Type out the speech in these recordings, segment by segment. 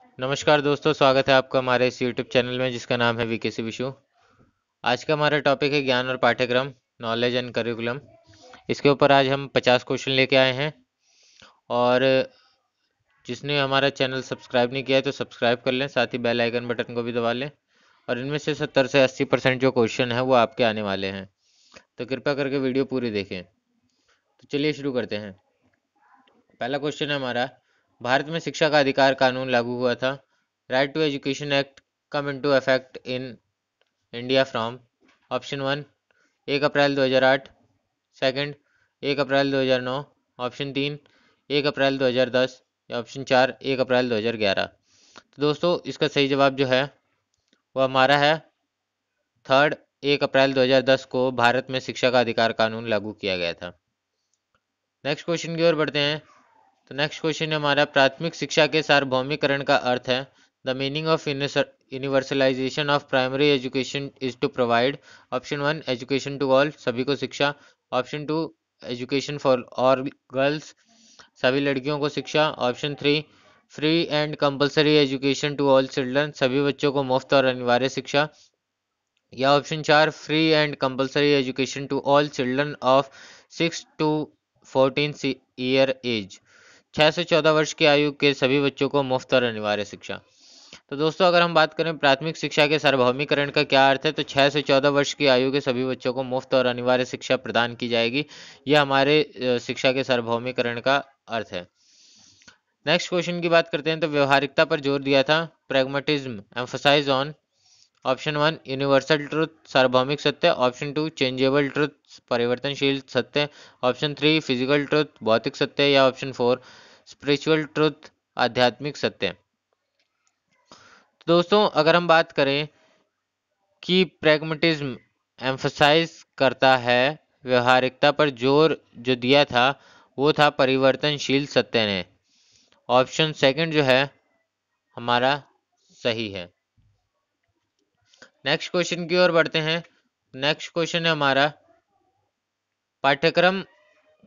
नमस्कार दोस्तों, स्वागत है आपका हमारे इस यूट्यूब चैनल में जिसका नाम है वीकेसी विशु। आज का हमारा टॉपिक है ज्ञान और पाठ्यक्रम, नॉलेज एंड करिकुलम। इसके ऊपर आज हम 50 क्वेश्चन लेके आए हैं। और जिसने हमारा चैनल सब्सक्राइब नहीं किया है तो सब्सक्राइब कर लें, साथ ही बेल आइकन बटन को भी दबा लें। और इनमें से 70 से 80% जो क्वेश्चन है वो आपके आने वाले हैं, तो कृपया करके वीडियो पूरी देखें। तो चलिए शुरू करते हैं। पहला क्वेश्चन है हमारा, भारत में शिक्षा का अधिकार कानून लागू हुआ था। Right to education act come into effect in India from option 1 1 April 2008, second 1 April 2009, option 3 1 April 2010 या ऑप्शन 4 1 अप्रैल 2011। तो दोस्तों इसका सही जवाब जो है वो हमारा है थर्ड, 1 अप्रैल 2010 को भारत में शिक्षा का अधिकार कानून लागू किया गया था। नेक्स्ट क्वेश्चन की ओर बढ़ते हैं। तो नेक्स्ट क्वेश्चन है हमारा, प्राथमिक शिक्षा के सार्वभौमिकरण का अर्थ है। The meaning of universalization of primary education is to provide. Option 1 education to all, सभी को शिक्षा। Option 2 education for all girls, सभी लड़कियों को शिक्षा। Option 3 free and compulsory education to all children, सभी बच्चों को मुफ्त और अनिवार्य शिक्षा। या option 4 free and compulsory education to all children of 6 to 14 year age, 6 से 14 वर्ष की आयु के सभी बच्चों को मुफ्त और अनिवार्य शिक्षा। तो दोस्तों अगर हम बात करें प्राथमिक शिक्षा के सार्वभौमिकरण का क्या अर्थ है, तो 6 से 14 वर्ष की आयु के सभी बच्चों को मुफ्त और अनिवार्य शिक्षा प्रदान की जाएगी। यह हमारे शिक्षा के सार्वभौमिकरण का अर्थ है। नेक्स्ट क्वेश्चन की बात करते हैं। तो व्यवहारिकता पर जोर दिया था। Pragmatism emphasize on. Option 1 universal truth, सार्वभौमिक सत्य। ऑप्शन 2 चेंजेबल ट्रुथ, परिवर्तनशील सत्य। ऑप्शन 3 फिजिकल ट्रुथ, भौतिक सत्य। या ऑप्शन 4 स्पिरिचुअल ट्रुथ, आध्यात्मिक सत्य। तो दोस्तों अगर हम बात करें कि प्रैग्मेटिज्म एम्फसाइज करता है, व्यवहारिकता पर जोर जो दिया था वो था परिवर्तनशील सत्य ने। ऑप्शन सेकंड जो है हमारा सही है। नेक्स्ट क्वेश्चन की ओर बढ़ते हैं। नेक्स्ट क्वेश्चन है हमारा, पाठ्यक्रम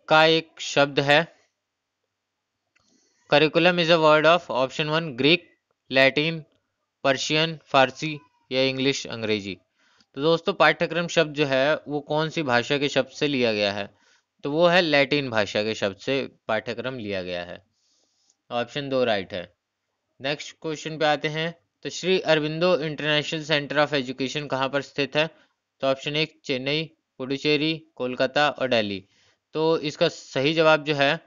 का एक शब्द है। Curriculum is a word of option 1 Greek, Latin, Persian, Farsi या इंग्लिश, अंग्रेजी। तो दोस्तों पाठ्यक्रम शब्द जो है वो कौन सी भाषा के शब्द से लिया गया है, तो वो है लैटिन भाषा के शब्द से पाठ्यक्रम लिया गया है। ऑप्शन 2 राइट है। नेक्स्ट क्वेश्चन पे आते हैं। तो Shri Aurobindo international centre of education कहाँ पर स्थित है, तो ऑप्शन 1 चेन्नई, पुडुचेरी, कोलकाता और दिल्ली। तो इसका सही जवाब जो है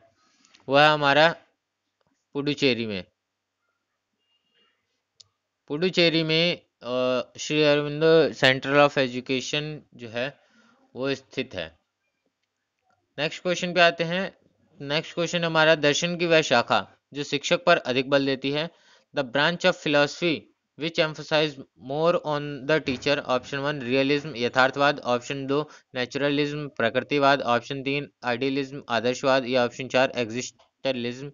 वह है हमारा पुडुचेरी में। पुडुचेरी में Shri Aurobindo centre of education जो है वो स्थित है। नेक्स्ट क्वेश्चन पे आते हैं। नेक्स्ट क्वेश्चन हमारा, दर्शन की वह शाखा जो शिक्षक पर अधिक बल देती है। The branch of philosophy which emphasise more on the teacher. Option 1 realism, यथार्थवाद। ऑप्शन 2 नेचुरलिज्म, प्रकृतिवाद। ऑप्शन 3 आइडियलिज्म, आदर्शवाद। या ऑप्शन 4 एग्जिस्टलिज्म।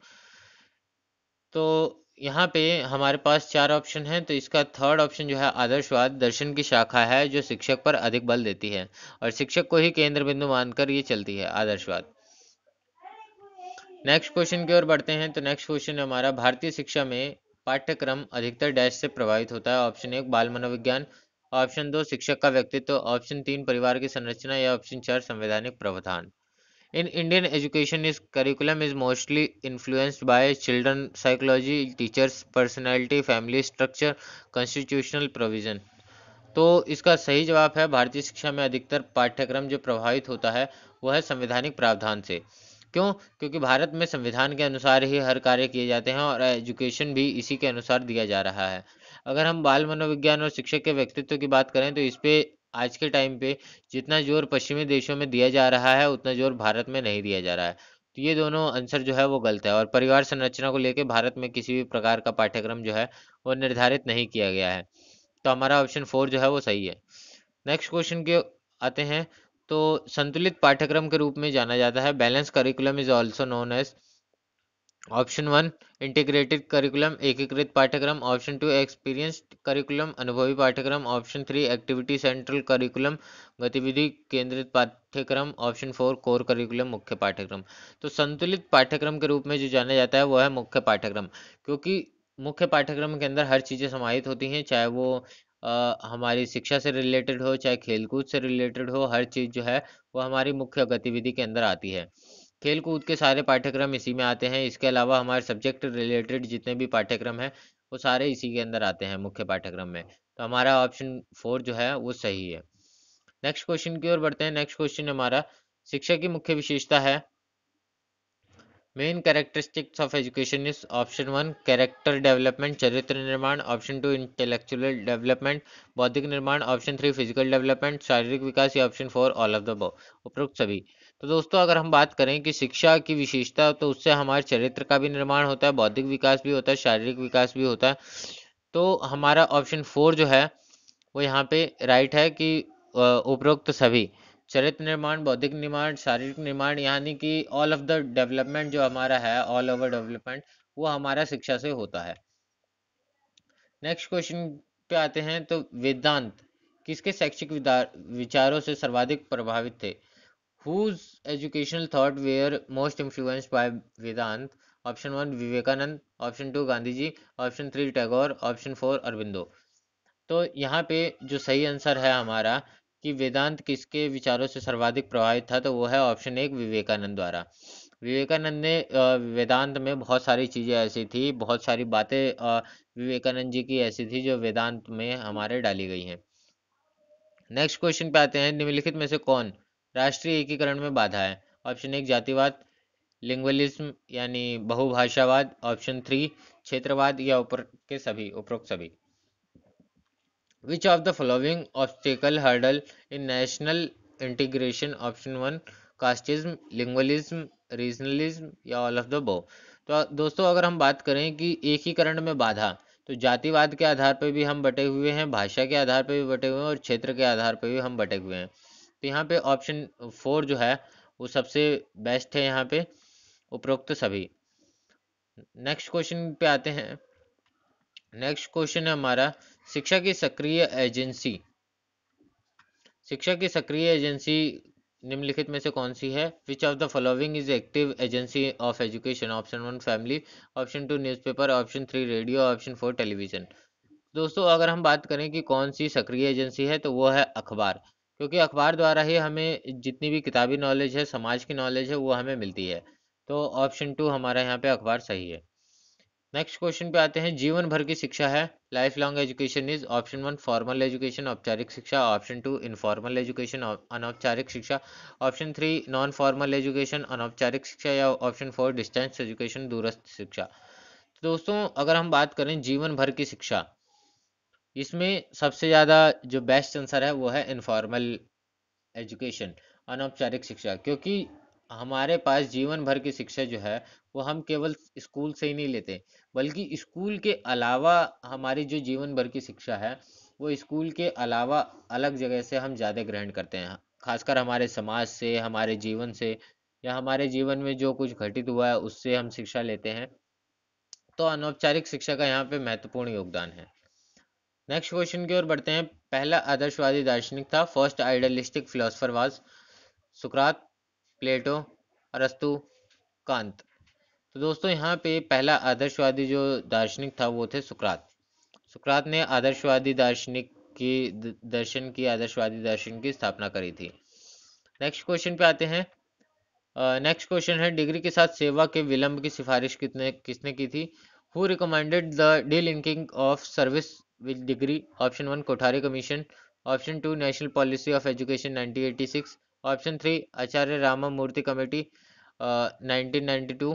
तो यहाँ पे हमारे पास चार ऑप्शन हैं, तो इसका थर्ड ऑप्शन जो है आदर्शवाद दर्शन की शाखा है जो शिक्षक पर अधिक बल देती है और शिक्षक को ही केंद्र बिंदु मानकर ये चलती है, आदर्शवाद। नेक्स्ट क्वेश्चन की ओर बढ़ते हैं। तो नेक्स्ट क्वेश्चन है हमारा, भारतीय शिक्षा में पाठ्यक्रम अधिकतर डैश से प्रभावित होता है। ऑप्शन 1 बाल मनोविज्ञान। ऑप्शन 2 शिक्षक का व्यक्तित्व। ऑप्शन 3 परिवार की संरचना। या ऑप्शन 4 संवैधानिक प्रावधान। In Indian education, is curriculum is mostly influenced by children psychology, teachers personality, family structure, constitutional provision। तो इसका सही जवाब है, भारतीय शिक्षा में अधिकतर पाठ्यक्रम जो प्रभावित होता है वह है संवैधानिक प्रावधान से। क्यों? क्योंकि भारत में संविधान के अनुसार ही हर कार्य किए जाते हैं और एजुकेशन भी इसी के अनुसार दिया जा रहा है। अगर हम बाल मनोविज्ञान और शिक्षक के व्यक्तित्व की बात करें तो इस पे आज के टाइम पे जितना जोर पश्चिमी देशों में दिया जा रहा है उतना जोर भारत में नहीं दिया जा रहा है। तो ये दोनों आंसर जो है वो गलत है। और परिवार संरचना को लेकर भारत में किसी भी प्रकार का पाठ्यक्रम जो है वो निर्धारित नहीं किया गया है। तो हमारा ऑप्शन 4 जो है वो सही है। नेक्स्ट क्वेश्चन के आते हैं। तो संतुलित पाठ्यक्रम के रूप में जाना जाता है। Balance curriculum is also known as. Option 1 integrated curriculum, एकीकृत पाठ्यक्रम। ऑप्शन 2 एक्सपीरियंस्ड करिकुलम, अनुभवी पाठ्यक्रम। ऑप्शन 3 एक्टिविटी सेंट्रल करिकुलम, गतिविधि केंद्रित पाठ्यक्रम। ऑप्शन 4 कोर करिकुलम, मुख्य पाठ्यक्रम। तो संतुलित पाठ्यक्रम के रूप में जो जाना जाता है वो है मुख्य पाठ्यक्रम, क्योंकि मुख्य पाठ्यक्रम के अंदर हर चीज़ें समाहित होती हैं, चाहे वो हमारी शिक्षा से रिलेटेड हो, चाहे खेलकूद से रिलेटेड हो, हर चीज़ जो है वो हमारी मुख्य गतिविधि के अंदर आती है। खेलकूद के सारे पाठ्यक्रम इसी में आते हैं। इसके अलावा हमारे सब्जेक्ट रिलेटेड जितने भी पाठ्यक्रम हैं वो सारे इसी के अंदर आते हैं मुख्य पाठ्यक्रम में। तो हमारा ऑप्शन 4 जो है वो सही है। नेक्स्ट क्वेश्चन की ओर बढ़ते हैं। नेक्स्ट क्वेश्चन हमारा, शिक्षा की मुख्य विशेषता है। Main characteristics of education is option 1 character development, चरित्र निर्माण, ऑप्शन 2 इंटेलेक्चुअल डेवलपमेंट, बौद्धिक निर्माण, ऑप्शन 3 फिजिकल डेवलपमेंट, शारीरिक विकास, या option 4 all of the above, उपरोक्त सभी। तो दोस्तों अगर हम बात करें कि शिक्षा की विशेषता, तो उससे हमारे चरित्र का भी निर्माण होता है, बौद्धिक विकास भी होता है, शारीरिक विकास भी होता है। तो हमारा ऑप्शन 4 जो है वो यहाँ पे राइट है कि उपरोक्त सभी, चरित्र निर्माण, बौद्धिक निर्माण, शारीरिक निर्माण, यानी कि ऑल ऑफ द डेवलपमेंट जो हमारा है, ऑल ओवर डेवलपमेंट, वो हमारा शिक्षा से होता है। नेक्स्ट क्वेश्चन पे आते हैं। तो वेदांत किसके शैक्षिक विचारों से सर्वाधिक प्रभावित थे? Whose educational thought were most influenced by Vedant? Option 1 Vivekananda, option 2 Gandhi ji, option 3 Tagore, option 4 Aurobindo. तो यहाँ पे जो सही आंसर है हमारा कि वेदांत किसके विचारों से सर्वाधिक प्रभावित था, तो वो है ऑप्शन 1 विवेकानंद द्वारा। विवेकानंद ने वेदांत में बहुत सारी चीज़ें ऐसी थी, बहुत सारी बातें विवेकानंद जी की ऐसी थी जो वेदांत में हमारे डाली गई हैं। नेक्स्ट क्वेश्चन पे आते हैं। निम्नलिखित में से कौन राष्ट्रीय एकीकरण में बाधा है? ऑप्शन 1 जातिवाद, लिंग्वलिज्म यानी बहुभाषावाद, ऑप्शन 3 क्षेत्रवाद, या ऊपर के सभी, उपरोक्त सभी। Which of the following obstacle hurdle in national integration? Option 1 casteism, lingualism, regionalism, या ऑल ऑफ द above। तो दोस्तों अगर हम बात करें कि एकीकरण में बाधा, तो जातिवाद के आधार पर भी हम बटे हुए हैं, भाषा के आधार पर भी बटे हुए हैं, और क्षेत्र के आधार पर भी हम बटे हुए हैं। तो यहाँ पे ऑप्शन 4 जो है वो सबसे बेस्ट है यहाँ पे, उपरोक्त सभी। नेक्स्ट क्वेश्चन पे आते हैं। नेक्स्ट क्वेश्चन है हमारा, शिक्षा की सक्रिय एजेंसी, शिक्षा की सक्रिय एजेंसी निम्नलिखित में से कौन सी है? Which of the following is active agency of education? Option 1 family, option 2 newspaper, option 3 radio, option 4 television. दोस्तों अगर हम बात करें कि कौन सी सक्रिय एजेंसी है, तो वो है अखबार, क्योंकि अखबार द्वारा ही हमें जितनी भी किताबी नॉलेज है, समाज की नॉलेज है, वो हमें मिलती है। तो ऑप्शन 2 हमारा यहाँ पे अखबार सही है। नेक्स्ट क्वेश्चन पे आते हैं। जीवन भर की शिक्षा है, life long education is option 1 formal education औपचारिक शिक्षा, ऑप्शन 2 इनफॉर्मल एजुकेशन अनौपचारिक शिक्षा, ऑप्शन 3 नॉन फॉर्मल एजुकेशन अनौपचारिक शिक्षा, या ऑप्शन 4 डिस्टेंस एजुकेशन दूरस्थ शिक्षा। तो दोस्तों अगर हम बात करें जीवन भर की शिक्षा, इसमें सबसे ज़्यादा जो बेस्ट आंसर है वो है इनफॉर्मल एजुकेशन, अनौपचारिक शिक्षा, क्योंकि हमारे पास जीवन भर की शिक्षा जो है वो हम केवल स्कूल से ही नहीं लेते, बल्कि स्कूल के अलावा हमारी जो जीवन भर की शिक्षा है वो स्कूल के अलावा अलग जगह से हम ज़्यादा ग्रहण करते हैं, खासकर हमारे समाज से, हमारे जीवन से, या हमारे जीवन में जो कुछ घटित हुआ है उससे हम शिक्षा लेते हैं। तो अनौपचारिक शिक्षा का यहाँ पे महत्वपूर्ण योगदान है। नेक्स्ट क्वेश्चन की ओर बढ़ते हैं। पहला आदर्शवादी दार्शनिक था, फर्स्ट आइडियलिस्टिक फिलोसफर वाज सुकरात, प्लेटो, अरस्तु, कांत। तो दोस्तों यहाँ पे पहला आदर्शवादी जो दार्शनिक था वो थे सुकरात। सुकरात ने आदर्शवादी दार्शनिक की दर्शन की आदर्शवादी दर्शन की स्थापना करी थी। नेक्स्ट क्वेश्चन पे आते हैं। नेक्स्ट क्वेश्चन है, डिग्री के साथ सेवा के विलंब की सिफारिश किसने की थी? Who recommended the delinking of service with degree? Option 1 Kothari commission, option 2 national policy of education 1986, option 3 Acharya Ramamurti committee 1992,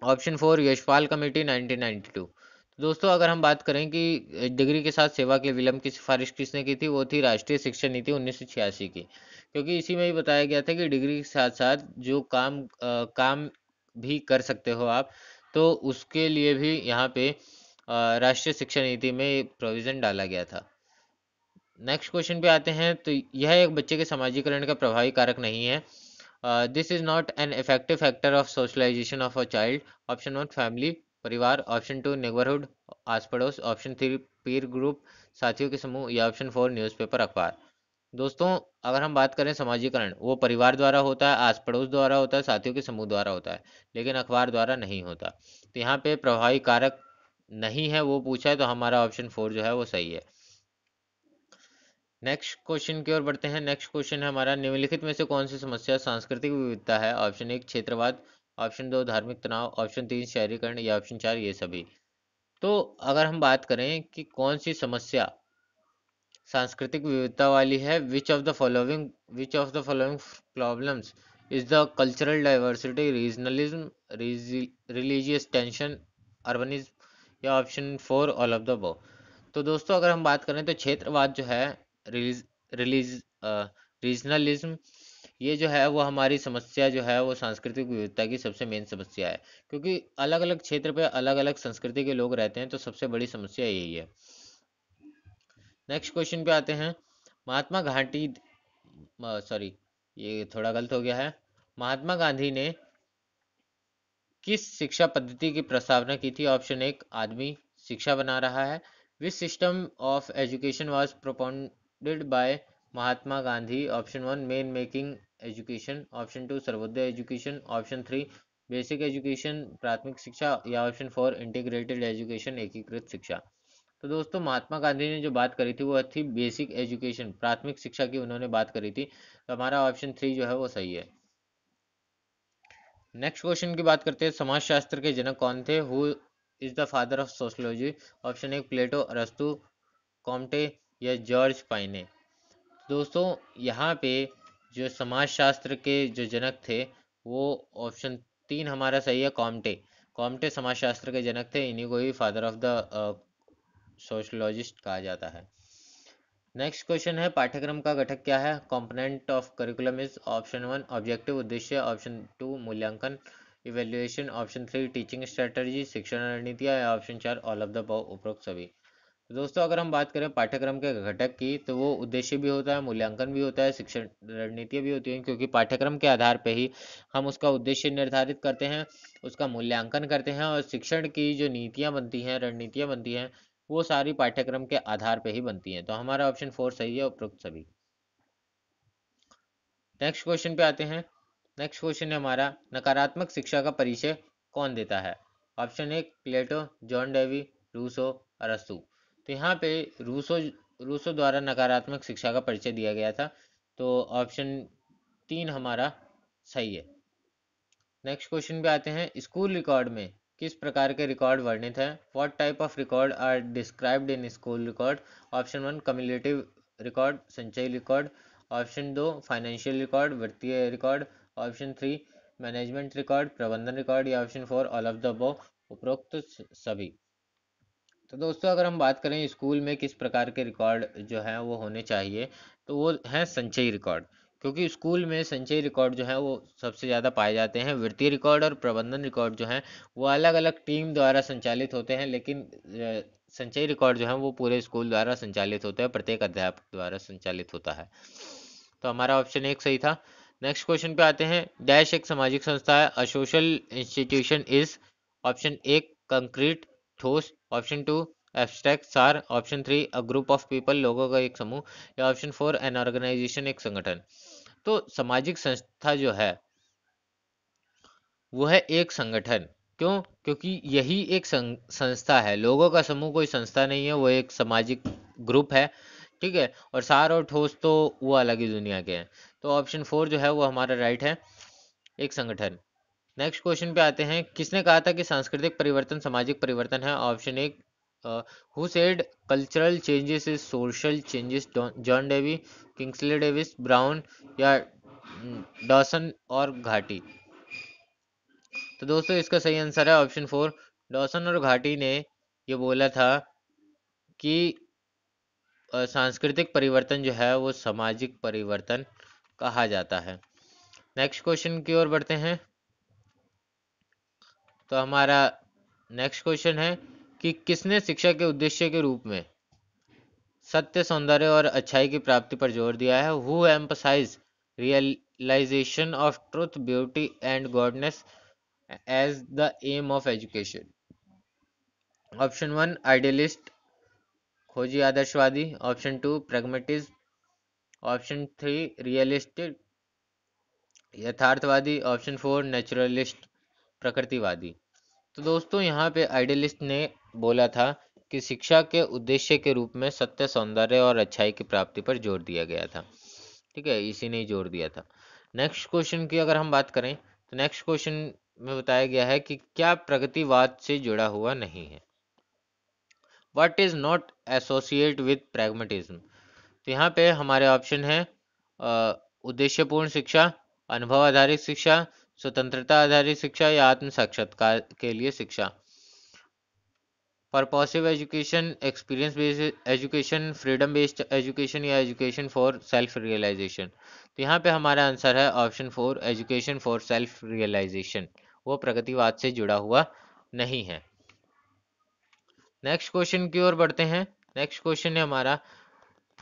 option 4 Yashpal committee 1992। तो दोस्तों अगर हम बात करें कि डिग्री के साथ सेवा के विलंब की सिफारिश किसने की थी, वो थी राष्ट्रीय शिक्षा नीति 1986 की, क्योंकि इसी में ही बताया गया था कि डिग्री के साथ साथ जो काम भी कर सकते हो आप, तो उसके लिए भी यहाँ पे राष्ट्रीय शिक्षा नीति में प्रोविज़न डाला गया था। नेक्स्ट क्वेश्चन पे आते हैं। तो यह एक बच्चे के समाजीकरण का प्रभावी कारक नहीं है। This is not an effective factor of socialization of a child. Option 1 family, परिवार, ऑप्शन 2 नेबरहुड, आस पड़ोस, ऑप्शन 3 पीर ग्रुप, साथियों के समूह, या ऑप्शन 4 न्यूज़पेपर, अखबार। दोस्तों अगर हम बात करें समाजीकरण, वो परिवार द्वारा होता है, आस पड़ोस द्वारा होता है, साथियों के समूह द्वारा होता है, लेकिन अखबार द्वारा नहीं होता। तो यहाँ पे प्रभावी कारक नहीं है वो पूछा है, तो हमारा ऑप्शन 4 जो है वो सही है। नेक्स्ट क्वेश्चन की ओर बढ़ते हैं। नेक्स्ट क्वेश्चन है हमारा, निम्नलिखित में से कौन सी समस्या सांस्कृतिक विविधता है? ऑप्शन 1 क्षेत्रवाद, ऑप्शन 2 धार्मिक तनाव, ऑप्शन 3 शहरीकरण, या ऑप्शन 4 ये सभी। तो अगर हम बात करें कि कौन सी समस्या सांस्कृतिक विविधता वाली है, which of the following problems is the cultural diversity, regionalism, religious tension, urbanism, या option 4 all of the above. तो दोस्तों अगर हम बात करें तो क्षेत्रवाद जो है, रिलीज रिलीज रीजनलिज्म, ये जो है वो हमारी समस्या जो है वो सांस्कृतिक विविधता की सबसे मेन समस्या है, क्योंकि अलग अलग क्षेत्र पे अलग अलग संस्कृति के लोग रहते हैं, तो सबसे बड़ी समस्या यही है। नेक्स्ट क्वेश्चन पे आते हैं। महात्मा गांधी, सॉरी ये थोड़ा गलत हो गया है। महात्मा गांधी ने किस शिक्षा पद्धति की प्रस्तावना की थी? ऑप्शन 1 आदमी शिक्षा बना रहा है, which system of education was propounded bye Mahatma Gandhi? Option 1 main making education, option 2 Sarvodaya education, option 3 basic education प्राथमिक शिक्षा, या ऑप्शन 4 इंटीग्रेटेड एजुकेशन एकीकृत शिक्षा। तो दोस्तों महात्मा गांधी ने जो बात करी थी वो थी बेसिक एजुकेशन, प्राथमिक शिक्षा की उन्होंने बात करी थी, तो हमारा ऑप्शन 3 जो है वो सही है। नेक्स्ट क्वेश्चन की बात करते हैं। समाजशास्त्र के जनक कौन थे? Who is the father of sociology? Option 1 प्लेटो, अरस्तु, कॉम्टे, या जॉर्ज पाइने। दोस्तों यहाँ पे जो समाजशास्त्र के जो जनक थे वो ऑप्शन 3 हमारा सही है, कॉम्टे। कॉम्टे समाजशास्त्र के जनक थे, इन्हीं को ही फादर ऑफ द सोशलॉजिस्ट कहा जाता है। नेक्स्ट क्वेश्चन है, पाठ्यक्रम का घटक क्या है? Component of curriculum is option 1 objective उद्देश्य, ऑप्शन 2 मूल्यांकन इवेल्युएशन, ऑप्शन 3 टीचिंग स्ट्रेटजी शिक्षण रणनीतियाँ, या ऑप्शन 4 ऑल ऑफ द उपरोक्त सभी। तो दोस्तों अगर हम बात करें पाठ्यक्रम के घटक की, तो वो उद्देश्य भी होता है, मूल्यांकन भी होता है, शिक्षण रणनीतियाँ भी होती हैं, क्योंकि पाठ्यक्रम के आधार पे ही हम उसका उद्देश्य निर्धारित करते हैं, उसका मूल्यांकन करते हैं, और शिक्षण की जो नीतियाँ बनती हैं, रणनीतियाँ बनती हैं, वो सारी पाठ्यक्रम के आधार पे ही बनती हैं। तो हमारा ऑप्शन 4 सही है, उपरोक्त सभी। नेक्स्ट क्वेश्चन पे आते हैं। नेक्स्ट क्वेश्चन है हमारा, नकारात्मक शिक्षा का परिचय कौन देता है? ऑप्शन 1 प्लेटो, जॉन डेवी, रूसो, अरस्तु। तो यहाँ पे रूसो रूसो द्वारा नकारात्मक शिक्षा का परिचय दिया गया था, तो ऑप्शन 3 हमारा सही है। नेक्स्ट क्वेश्चन पे आते हैं। स्कूल रिकॉर्ड में किस प्रकार के रिकॉर्ड वर्णित हैं? What type of record are described in school record? Option 1 cumulative record संचयी रिकॉर्ड, ऑप्शन 2 फाइनेंशियल रिकॉर्ड वित्तीय रिकॉर्ड, ऑप्शन 3 मैनेजमेंट रिकॉर्ड प्रबंधन रिकॉर्ड, या option 4 all of the above उपरोक्त सभी। तो दोस्तों अगर हम बात करें स्कूल में किस प्रकार के रिकॉर्ड जो हैं वो होने चाहिए, तो वो हैं संचयी रिकॉर्ड, क्योंकि स्कूल में संचयी रिकॉर्ड जो है वो सबसे ज़्यादा पाए जाते हैं। वित्तीय रिकॉर्ड और प्रबंधन रिकॉर्ड जो हैं वो अलग अलग टीम द्वारा संचालित होते हैं, लेकिन संचयी रिकॉर्ड जो है वो पूरे स्कूल द्वारा संचालित होते हैं, प्रत्येक अध्यापक द्वारा संचालित होता है। तो हमारा ऑप्शन 1 सही था। नेक्स्ट क्वेश्चन पे आते हैं। डैश एक सामाजिक संस्था है, a social institution is? Option 1 concrete ठोस, ऑप्शन 2 एब्स्ट्रैक्ट सार, option 3 a group of people लोगों का एक समूह, या ऑप्शन 4 एन ऑर्गेनाइजेशन एक संगठन। तो सामाजिक संस्था जो है वो है एक संगठन। क्यों? क्योंकि यही एक संस्था है, लोगों का समूह कोई संस्था नहीं है, वो एक सामाजिक ग्रुप है। ठीक है, और सार और ठोस तो वो अलग ही दुनिया के हैं। तो ऑप्शन 4 जो है वो हमारा राइट है, एक संगठन। नेक्स्ट क्वेश्चन पे आते हैं। किसने कहा था कि सांस्कृतिक परिवर्तन सामाजिक परिवर्तन है? Option 1 who said cultural changes is social changes, John Dewey, Kingsley Davis, brown, या डॉसन और घाटी। तो दोस्तों इसका सही आंसर है ऑप्शन 4 डॉसन और घाटी ने ये बोला था कि सांस्कृतिक परिवर्तन जो है वो सामाजिक परिवर्तन कहा जाता है। नेक्स्ट क्वेश्चन की ओर बढ़ते हैं। तो हमारा नेक्स्ट क्वेश्चन है कि किसने शिक्षा के उद्देश्य के रूप में सत्य सौंदर्य और अच्छाई की प्राप्ति पर जोर दिया है? Who emphasize realization of truth beauty and goodness as the aim of education? Option 1 idealist खोजी आदर्शवादी, ऑप्शन 2 प्रैग्मेटिज्म, ऑप्शन 3 रियलिस्टिक यथार्थवादी, ऑप्शन 4 नेचुरलिस्ट प्रकृतिवादी। तो दोस्तों यहाँ पे आइडियलिस्ट ने बोला था कि शिक्षा के उद्देश्य के रूप में सत्य, सौंदर्य और अच्छाई की प्राप्ति पर जोर दिया गया था। ठीक है, इसी ने जोर दिया था। नेक्स्ट क्वेश्चन की अगर हम बात करें तो नेक्स्ट क्वेश्चन में बताया गया है कि क्या प्रगतिवाद से जुड़ा हुआ नहीं है। What is not associate with pragmatism. तो यहाँ पे हमारे ऑप्शन है उद्देश्यपूर्ण शिक्षा, अनुभव आधारित शिक्षा, स्वतंत्रता आधारित शिक्षा या आत्म साक्षात्कार के लिए शिक्षा। Purposive education, experience based education, freedom based education या एजुकेशन फॉर सेल्फ रियलाइजेशन। तो यहाँ पे हमारा आंसर है option 4, education for self realisation. वो प्रगतिवाद से जुड़ा हुआ नहीं है। नेक्स्ट क्वेश्चन की ओर बढ़ते हैं। नेक्स्ट क्वेश्चन है हमारा,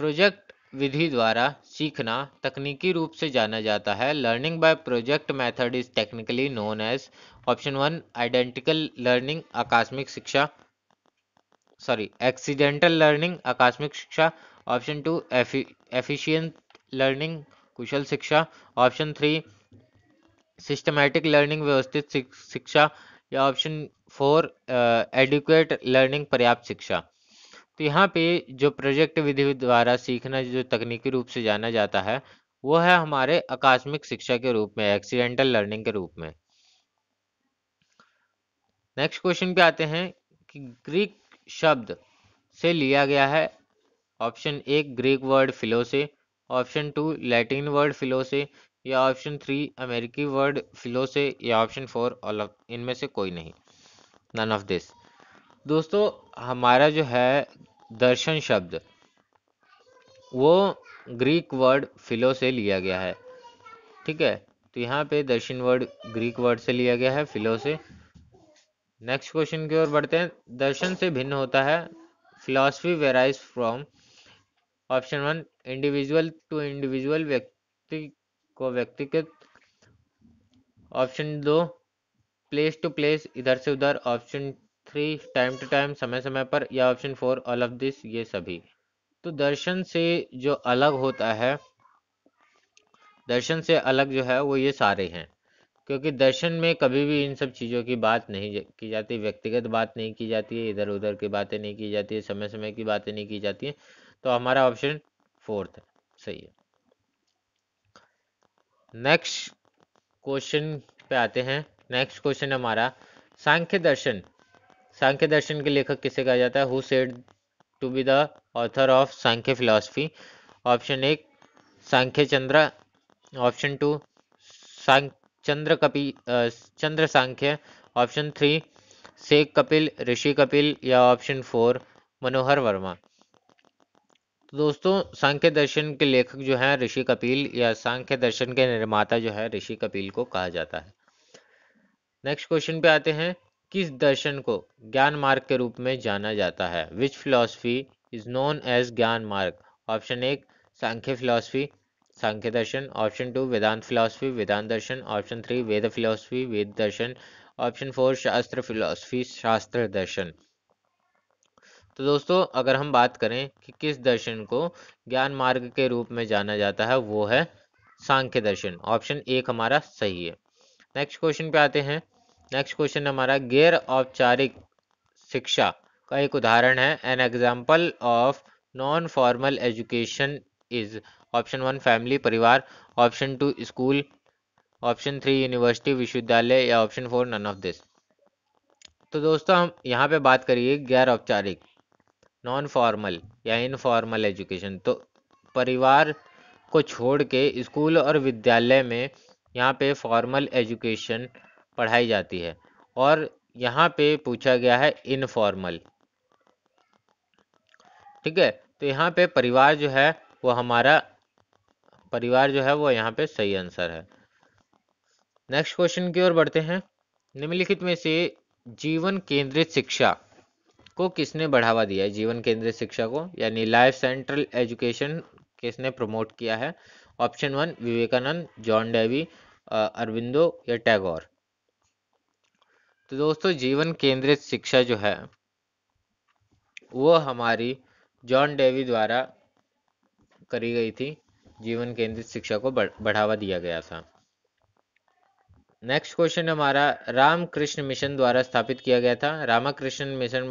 प्रोजेक्ट विधि द्वारा सीखना तकनीकी रूप से जाना जाता है। Learning by project method is technically known as. Option 1 identical learning, आकस्मिक शिक्षा, एक्सीडेंटल लर्निंग, आकस्मिक शिक्षा। ऑप्शन 2 एफिशिएंट लर्निंग, कुशल शिक्षा। ऑप्शन 3 सिस्टमैटिक लर्निंग, व्यवस्थित शिक्षा। या ऑप्शन 4 एडुकेट लर्निंग, पर्याप्त शिक्षा। तो यहाँ पे जो प्रोजेक्ट विधि द्वारा सीखना जो तकनीकी रूप से जाना जाता है वो है हमारे आकस्मिक शिक्षा के रूप में, एक्सीडेंटल लर्निंग के रूप में। नेक्स्ट क्वेश्चन पे आते हैं कि ग्रीक शब्द से लिया गया है। ऑप्शन 1 ग्रीक वर्ड फिलो से, ऑप्शन 2 लैटिन वर्ड फिलो से, या ऑप्शन 3 अमेरिकी वर्ड फिलो से, या ऑप्शन 4 ऑल इनमें से कोई नहीं, नन ऑफ दिस। दोस्तों हमारा जो है दर्शन शब्द वो ग्रीक वर्ड फिलो से लिया गया है। ठीक है, तो यहाँ पे दर्शन वर्ड ग्रीक वर्ड से लिया गया है, फिलो से। नेक्स्ट क्वेश्चन की ओर बढ़ते हैं। दर्शन से भिन्न होता है। Philosophy varies from. Option 1 individual to individual, व्यक्ति को व्यक्तिगत। ऑप्शन 2 प्लेस टू प्लेस, इधर से उधर। ऑप्शन 3 टाइम टू टाइम, समय समय पर। या ऑप्शन 4 ऑल ऑफ दिस, ये सभी। तो दर्शन से जो अलग होता है, दर्शन से अलग जो है वो ये सारे हैं, क्योंकि दर्शन में कभी भी इन सब चीज़ों की बात नहीं की जाती, व्यक्तिगत बात नहीं की जाती है, इधर उधर की बातें नहीं की जाती है, समय समय की बातें नहीं की जाती है। तो हमारा ऑप्शन 4 है, सही है। नेक्स्ट क्वेश्चन पे आते हैं। नेक्स्ट क्वेश्चन हमारा, सांख्य दर्शन। सांख्य दर्शन के लेखक किसे कहा जाता है? Who said to be the author of Sankhya philosophy? Option 1 Sankhya Chandra, option 2 Chandra Sankhya, option 3 Sheikh Kapil, Rishi Kapil, या ऑप्शन 4 मनोहर वर्मा। तो दोस्तों सांख्य दर्शन के लेखक जो हैं ऋषि कपिल, या सांख्य दर्शन के निर्माता जो है ऋषि कपिल को कहा जाता है। नेक्स्ट क्वेश्चन पे आते हैं। किस दर्शन को ज्ञान मार्ग के रूप में जाना जाता है? विच फिलॉसफी इज नोन एज ज्ञान मार्ग? ऑप्शन 1 सांख्य फिलॉसफी, सांख्य दर्शन। ऑप्शन 2 वेदांत फिलॉसफी, वेदांत दर्शन। ऑप्शन 3 वेद फिलॉसफी, वेद दर्शन। ऑप्शन 4 शास्त्र फिलॉसफी, शास्त्र दर्शन। तो दोस्तों अगर हम बात करें कि किस दर्शन को ज्ञान मार्ग के रूप में जाना जाता है, वो है सांख्य दर्शन। ऑप्शन 1 हमारा सही है। नेक्स्ट क्वेश्चन पे आते हैं। नेक्स्ट क्वेश्चन हमारा, गैर औपचारिक शिक्षा का एक उदाहरण है। An example of non formal education is. Option 1 family, परिवार। Option 2 school. ऑप्शन 3 यूनिवर्सिटी, विश्वविद्यालय। या ऑप्शन 4 नन ऑफ दिस। तो दोस्तों हम यहाँ पे बात करिए गैर औपचारिक, नॉन फॉर्मल या इनफॉर्मल एजुकेशन। तो परिवार को छोड़ के स्कूल और विद्यालय में यहाँ पे फॉर्मल एजुकेशन पढ़ाई जाती है, और यहाँ पे पूछा गया है इनफॉर्मल। ठीक है, तो यहाँ पे परिवार जो है वो हमारा, परिवार जो है वो यहाँ पे सही आंसर है। नेक्स्ट क्वेश्चन की ओर बढ़ते हैं। निम्नलिखित में से जीवन केंद्रित शिक्षा को किसने बढ़ावा दिया है? जीवन केंद्रित शिक्षा को यानी लाइफ सेंट्रल एजुकेशन किसने प्रमोट किया है? Option 1 Vivekananda, John Dewey, Aurobindo, या टैगोर। तो दोस्तों जीवन केंद्रित शिक्षा जो है वो हमारी जॉन डेवी द्वारा करी गई थी। जीवन केंद्रित शिक्षा को बढ़ावा दिया गया था। नेक्स्ट क्वेश्चन हमारा, रामकृष्ण मिशन द्वारा स्थापित किया गया था। Ramakrishna mission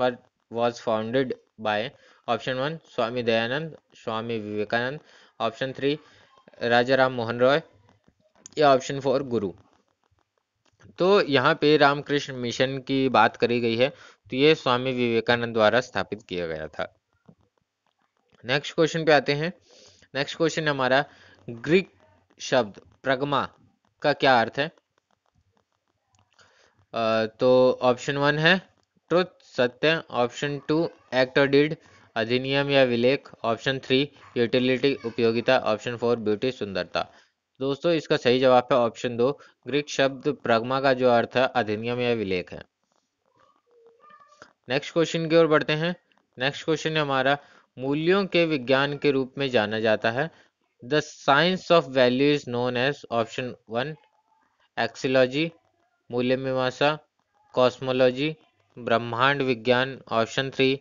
was founded by? Option 1 Swami Dayanand, Swami Vivekanand, Option 3 Raja Ram Mohan Roy, या Option 4 गुरु। तो यहाँ पे रामकृष्ण मिशन की बात करी गई है, तो ये स्वामी विवेकानंद द्वारा स्थापित किया गया था। नेक्स्ट क्वेश्चन पे आते हैं। नेक्स्ट क्वेश्चन हमारा, ग्रीक शब्द प्रगमा का क्या अर्थ है? तो ऑप्शन 1 है ट्रुथ, सत्य, ऑप्शन 2 एक्ट और डीड, अधिनियम या विलेख, ऑप्शन 3 यूटिलिटी, उपयोगिता, ऑप्शन 4 ब्यूटी, सुंदरता। दोस्तों इसका सही जवाब है ऑप्शन 2, ग्रीक शब्द प्रगमा का जो अर्थ है अधिनियम या विलेख है। नेक्स्ट क्वेश्चन की ओर बढ़ते हैं। नेक्स्ट क्वेश्चन हमारा, मूल्यों के विज्ञान के रूप में जाना जाता है। The science of value is known as, option 1 axiology, मूल्य मीमांसा, कॉस्मोलॉजी, ब्रह्मांड विज्ञान, ऑप्शन 3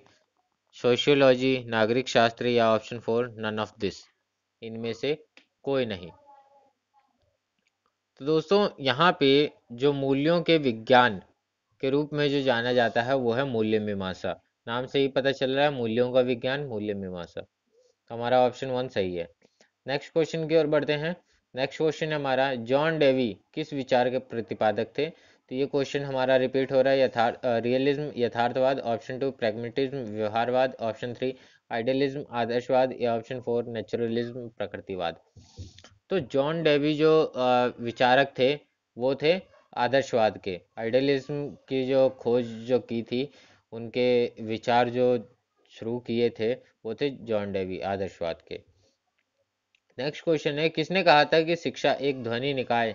सोशियोलॉजी, नागरिक शास्त्र, या ऑप्शन 4 नन ऑफ दिस, इनमें से कोई नहीं। तो दोस्तों यहाँ पे जो मूल्यों के विज्ञान के रूप में जो जाना जाता है वो है मूल्य मीमांसा। नाम से ही पता चल रहा है मूल्यों का विज्ञान, मूल्य मीमांसा। तो हमारा ऑप्शन 1 सही है। नेक्स्ट क्वेश्चन की ओर बढ़ते हैं। नेक्स्ट क्वेश्चन हमारा, जॉन डेवी किस विचार के प्रतिपादक थे? तो ये क्वेश्चन हमारा रिपीट हो रहा है। रियलिज्म यथार्थवाद, ऑप्शन 2 प्रैग्मेटिज्म व्यवहारवाद, ऑप्शन 3 आइडियलिज्म आदर्शवाद, या ऑप्शन 4 नेचुरलिज्म प्रकृतिवाद। तो जॉन डेवी जो विचारक थे वो थे आदर्शवाद के। आइडियलिज्म की जो खोज जो की थी, उनके विचार जो शुरू किए थे वो थे जॉन डेवी आदर्शवाद के। नेक्स्ट क्वेश्चन है, किसने कहा था कि शिक्षा एक ध्वनि निकाय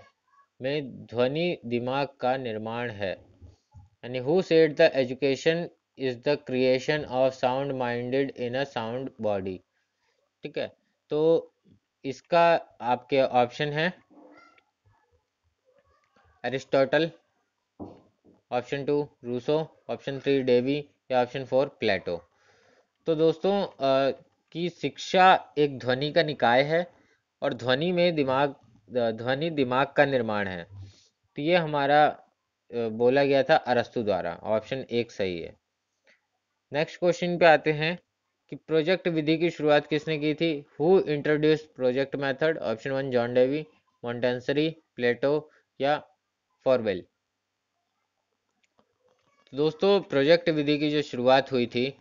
में ध्वनि दिमाग का निर्माण है? यानी who said the education is the creation of sound minded in a sound body? ठीक है, तो इसका आपके ऑप्शन है Aristotle, option 2 Rousseau, option 3 Dewey, या ऑप्शन 4 प्लेटो। तो दोस्तों की शिक्षा एक ध्वनि का निकाय है और ध्वनि दिमाग का निर्माण है। तो ये हमारा बोला गया था अरस्तु द्वारा। ऑप्शन 1 सही है। नेक्स्ट क्वेश्चन पे आते हैं कि प्रोजेक्ट विधि की शुरुआत किसने की थी? Who introduced project method? Option 1 John Dewey, Montessori, Plato, या फॉरवेल। तो दोस्तों प्रोजेक्ट विधि की जो शुरुआत हुई थी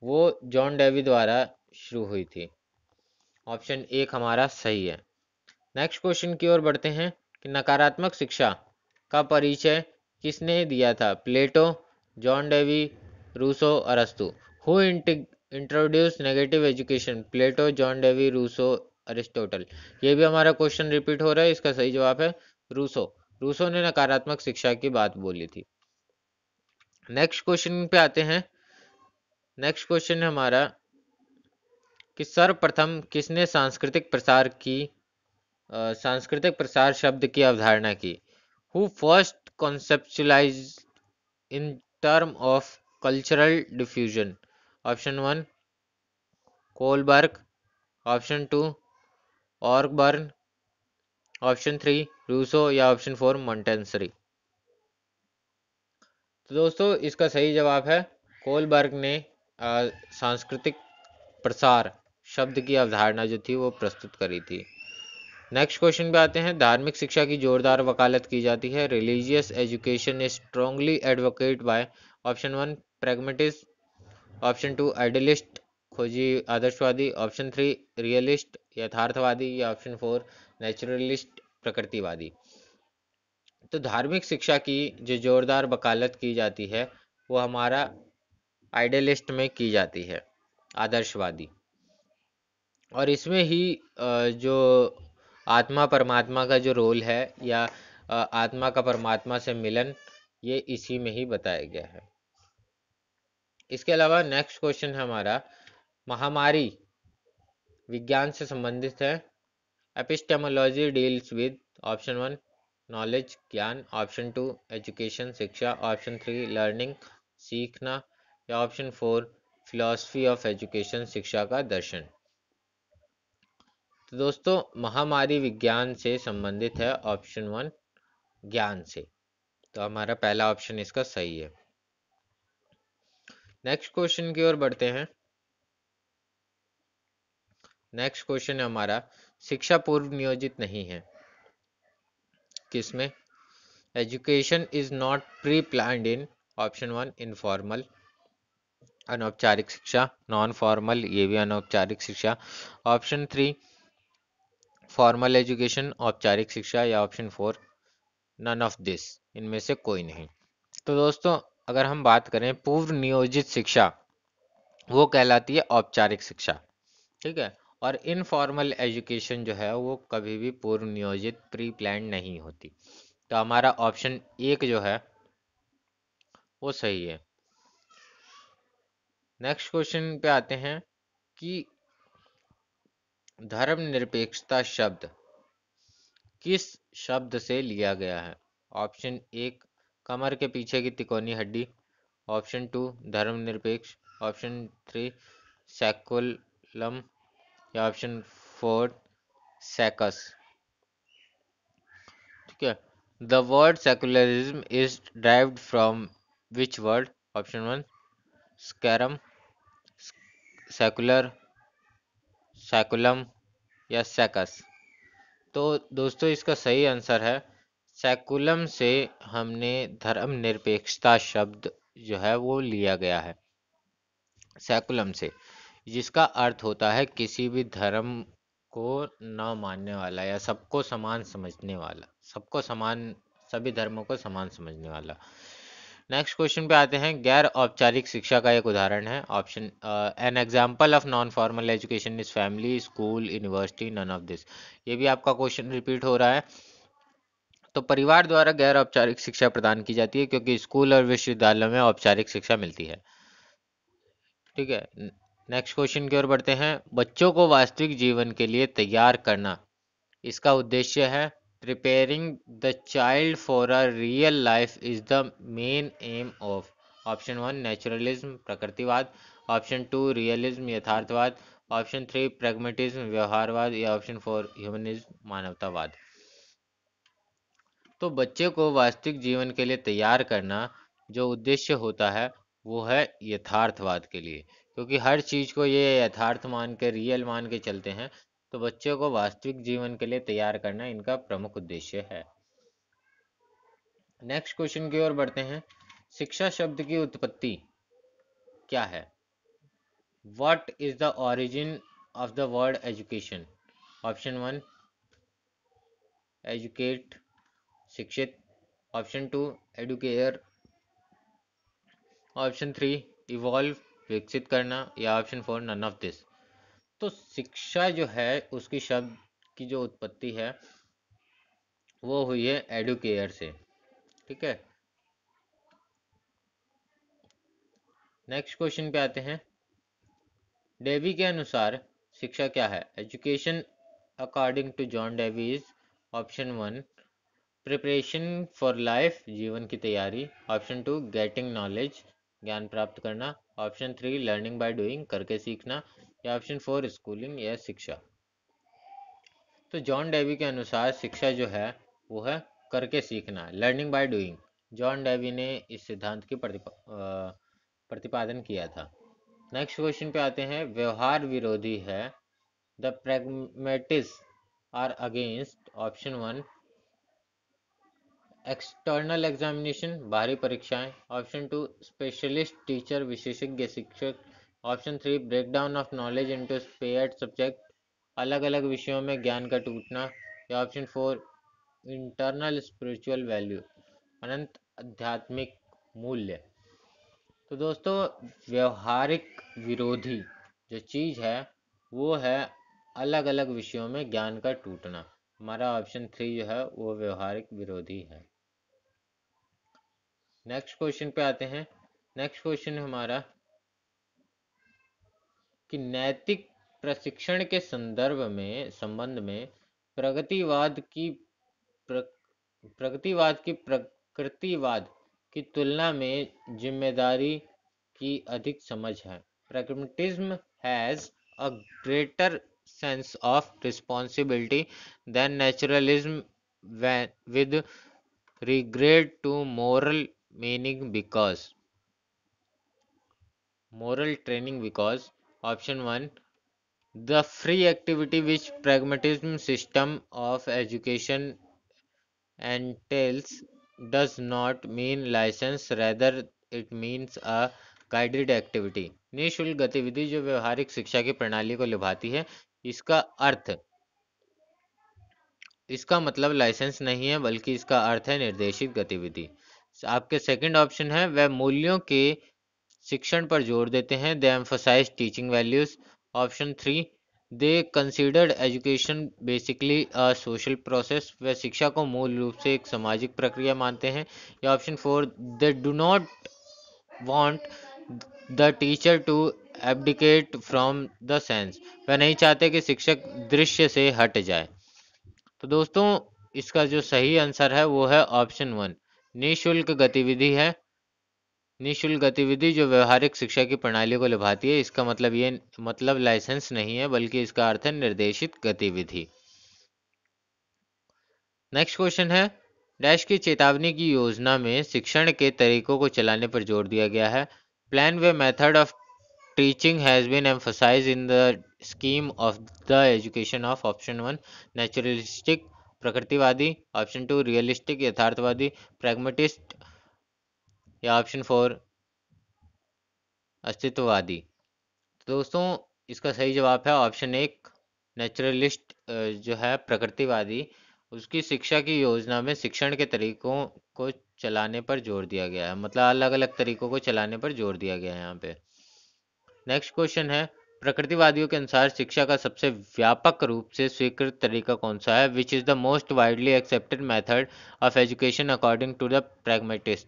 वो जॉन डेवी द्वारा शुरू हुई थी। ऑप्शन 1 हमारा सही है। नेक्स्ट क्वेश्चन की ओर बढ़ते हैं कि नकारात्मक शिक्षा का परिचय किसने दिया था? प्लेटो, जॉन डेवी, रूसो, अरस्तु। Who introduce negative education? Plato, John Dewey, Rousseau, Aristotle. ये भी हमारा क्वेश्चन रिपीट हो रहा है, इसका सही जवाब है रूसो। रूसो ने नकारात्मक शिक्षा की बात बोली थी। नेक्स्ट क्वेश्चन पे आते हैं। नेक्स्ट क्वेश्चन है हमारा कि सर्वप्रथम किसने सांस्कृतिक प्रसार शब्द की अवधारणा की? Who first conceptualise in term of cultural diffusion? Option 1 Kohlberg, option 2 Ogburn, option 3 Rousseau, या ऑप्शन 4 मॉन्टेंसरी। तो दोस्तों इसका सही जवाब है कोलबर्ग ने सांस्कृतिक प्रसार शब्द की अवधारणा जो थी वो प्रस्तुत करी थी। नेक्स्ट क्वेश्चन पे आते हैं। धार्मिक शिक्षा की जोरदार वकालत की जाती है। Religious education is strongly advocate by? Option 1 pragmatist, option 2 idealist खोजी आदर्शवादी, ऑप्शन 3 रियलिस्ट यथार्थवादी, या ऑप्शन 4 नेचुरलिस्ट प्रकृतिवादी। तो धार्मिक शिक्षा की जो जोरदार वकालत की जाती है वो हमारा आइडियलिस्ट में की जाती है, आदर्शवादी। और इसमें ही जो आत्मा परमात्मा का जो रोल है, या आत्मा का परमात्मा से मिलन, ये इसी में ही बताया गया है। इसके अलावा नेक्स्ट क्वेश्चन है हमारा, महामारी विज्ञान से संबंधित है। Epistemology deals with? Option 1 knowledge ज्ञान, ऑप्शन 2 एजुकेशन शिक्षा, ऑप्शन 3 लर्निंग सीखना, या ऑप्शन 4 फिलॉसफी ऑफ एजुकेशन शिक्षा का दर्शन। तो दोस्तों महामारी विज्ञान से संबंधित है, ऑप्शन 1 ज्ञान से। तो हमारा पहला ऑप्शन इसका सही है। नेक्स्ट क्वेश्चन की ओर बढ़ते हैं। नेक्स्ट क्वेश्चन है हमारा, शिक्षा पूर्व नियोजित नहीं है किसमें? Education is not pre planned in option 1 informal अनौपचारिक शिक्षा, नॉन फॉर्मल ये भी अनौपचारिक शिक्षा, ऑप्शन 3 फॉर्मल एजुकेशन औपचारिक शिक्षा, या ऑप्शन 4 नन ऑफ दिस, इनमें से कोई नहीं। तो दोस्तों अगर हम बात करें पूर्व नियोजित शिक्षा, वो कहलाती है औपचारिक शिक्षा, ठीक है। और इनफॉर्मल एजुकेशन जो है वो कभी भी पूर्व नियोजित प्री प्लान नहीं होती। तो हमारा ऑप्शन एक जो है वो सही है। नेक्स्ट क्वेश्चन पे आते हैं कि धर्मनिरपेक्षता शब्द किस शब्द से लिया गया है? ऑप्शन एक कमर के पीछे की तिकोनी हड्डी, ऑप्शन 2 धर्मनिरपेक्ष, ऑप्शन 3 सेकुलम, या ऑप्शन 4 सेकस, ठीक है। The word secularism is derived from which word? Option 1 scarum, secular, saeculum, या सेकस। तो दोस्तों इसका सही आंसर है सेकुलम से हमने धर्मनिरपेक्षता शब्द जो है वो लिया गया है, सेकुलम से, जिसका अर्थ होता है किसी भी धर्म को न मानने वाला या सबको समान समझने वाला, सबको समान, सभी धर्मों को समान समझने वाला। नेक्स्ट क्वेश्चन पे आते हैं। गैर औपचारिक शिक्षा का एक उदाहरण है, option an example of non formal education is family, school, university, none of this. ये भी आपका क्वेश्चन रिपीट हो रहा है। तो परिवार द्वारा गैर औपचारिक शिक्षा प्रदान की जाती है क्योंकि स्कूल और विश्वविद्यालयों में औपचारिक शिक्षा मिलती है, ठीक है। नेक्स्ट क्वेश्चन की ओर बढ़ते हैं। बच्चों को वास्तविक जीवन के लिए तैयार करना, इसका उद्देश्य है preparing the child for a real life is the main aim of. Option 1 naturalism प्रकृतिवाद, ऑप्शन 2 रियलिज्म यथार्थवाद, ऑप्शन 3 प्रैग्मेटिज्म व्यवहारवाद, या ऑप्शन 4 ह्यूमनिज्म मानवतावाद। तो बच्चे को वास्तविक जीवन के लिए तैयार करना जो उद्देश्य होता है वो है यथार्थवाद के लिए, क्योंकि हर चीज को ये यथार्थ मान के, रियल मान के चलते हैं। तो बच्चों को वास्तविक जीवन के लिए तैयार करना इनका प्रमुख उद्देश्य है। नेक्स्ट क्वेश्चन की ओर बढ़ते हैं। शिक्षा शब्द की उत्पत्ति क्या है? What is the origin of the word education? Option 1 educate शिक्षित, ऑप्शन 2 एडुकेयर, ऑप्शन 3 इवॉल्व विकसित करना, या ऑप्शन 4 नन ऑफ दिस। तो शिक्षा जो है उसकी शब्द की जो उत्पत्ति है वो हुई है एडुकेयर से, ठीक है। नेक्स्ट क्वेश्चन पे आते हैं। डेवी के अनुसार शिक्षा क्या है? Education according to John Dewey is option 1 preparation for life जीवन की तैयारी, ऑप्शन 2 गेटिंग नॉलेज ज्ञान प्राप्त करना, ऑप्शन 3 लर्निंग बाय डूइंग करके सीखना, या ऑप्शन 4 स्कूलिंग या शिक्षा। तो जॉन डेवी के अनुसार शिक्षा जो है वो है करके सीखना, learning by doing. John Dewey ने इस सिद्धांत की प्रतिपादन किया था। नेक्स्ट क्वेश्चन पे आते हैं। व्यवहार विरोधी है। The pragmatist are against option 1 external examination बाहरी परीक्षाएं, ऑप्शन 2 स्पेशलिस्ट टीचर विशेषज्ञ शिक्षक, option 3 breakdown of knowledge into spared subject अलग अलग विषयों में ज्ञान का टूटना, या ऑप्शन 4 इंटरनल स्पिरिचुअल वैल्यू अनंत आध्यात्मिक मूल्य। तो दोस्तों व्यवहारिक विरोधी जो चीज है वो है अलग अलग विषयों में ज्ञान का टूटना। हमारा ऑप्शन 3 जो है वो व्यवहारिक विरोधी है। नेक्स्ट क्वेश्चन पे आते हैं। नेक्स्ट क्वेश्चन हमारा कि नैतिक प्रशिक्षण के संबंध में प्रगतिवाद की प्र, प्रगतिवाद की प्रकृतिवाद की तुलना में जिम्मेदारी की अधिक समझ है। Pragmatism has a greater sense of responsibility than naturalism with regard to moral meaning because moral training because option 1, the free activity which pragmatism system of education entails does not mean license, rather it means a guided activity. निःशुल्क गतिविधि जो व्यवहारिक शिक्षा की प्रणाली को निभाती है, इसका अर्थ, इसका मतलब लाइसेंस नहीं है, बल्कि इसका अर्थ है निर्देशित गतिविधि। आपके सेकंड ऑप्शन है वह मूल्यों के शिक्षण पर जोर देते हैं, they emphasise teaching values. Option 3, they considered education basically a social process, वह शिक्षा को मूल रूप से एक सामाजिक प्रक्रिया मानते हैं। या option 4, they do not want the teacher to abdicate from the sense, वह नहीं चाहते कि शिक्षक दृश्य से हट जाए। तो दोस्तों, इसका जो सही आंसर है वो है ऑप्शन 1, निःशुल्क गतिविधि है। निःशुल्क गतिविधि जो व्यवहारिक शिक्षा की प्रणाली को निभाती है, इसका मतलब ये मतलब लाइसेंस नहीं है, बल्कि इसका अर्थ है निर्देशित गतिविधि। नेक्स्ट क्वेश्चन है, डैश की चेतावनी की योजना में शिक्षण के तरीकों को चलाने पर जोर दिया गया है। Play way method of teaching has been emphasise in the scheme of the education of option 1, naturalistic प्रकृतिवादी, ऑप्शन 2, रियलिस्टिक यथार्थवादी, प्रैग्मेटिस्ट, या ऑप्शन 4, अस्तित्ववादी। तो दोस्तों, इसका सही जवाब है ऑप्शन 1, नेचुरलिस्ट जो है प्रकृतिवादी, उसकी शिक्षा की योजना में शिक्षण के तरीकों को चलाने पर जोर दिया गया है, मतलब अलग अलग तरीकों को चलाने पर जोर दिया गया है यहाँ पे। नेक्स्ट क्वेश्चन है, प्रकृतिवादियों के अनुसार शिक्षा का सबसे व्यापक रूप से स्वीकृत तरीका कौन सा है, which is the most widely accepted method of education according to the pragmatist.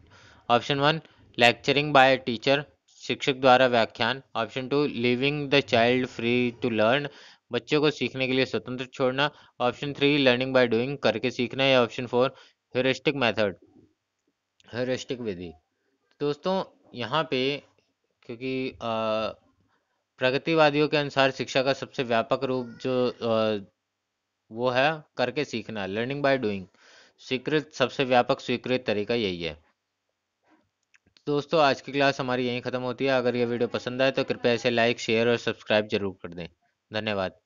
Option 1, lecturing by teacher, शिक्षक द्वारा व्याख्यान। Option 2, living the child free to learn, बच्चों को सीखने के लिए स्वतंत्र छोड़ना। ऑप्शन 3, लर्निंग बाय डूइंग, करके सीखना। या ऑप्शन 4, ह्यूरिस्टिक मेथड, ह्यूरिस्टिक विधि। दोस्तों, यहाँ पे क्योंकि प्रगतिवादियों के अनुसार शिक्षा का सबसे व्यापक रूप जो वो है करके सीखना, लर्निंग बाय डूइंग, स्वीकृत सबसे व्यापक स्वीकृत तरीका यही है। दोस्तों, आज की क्लास हमारी यहीं ख़त्म होती है। अगर ये वीडियो पसंद आए तो कृपया इसे लाइक, शेयर और सब्सक्राइब जरूर कर दें। धन्यवाद।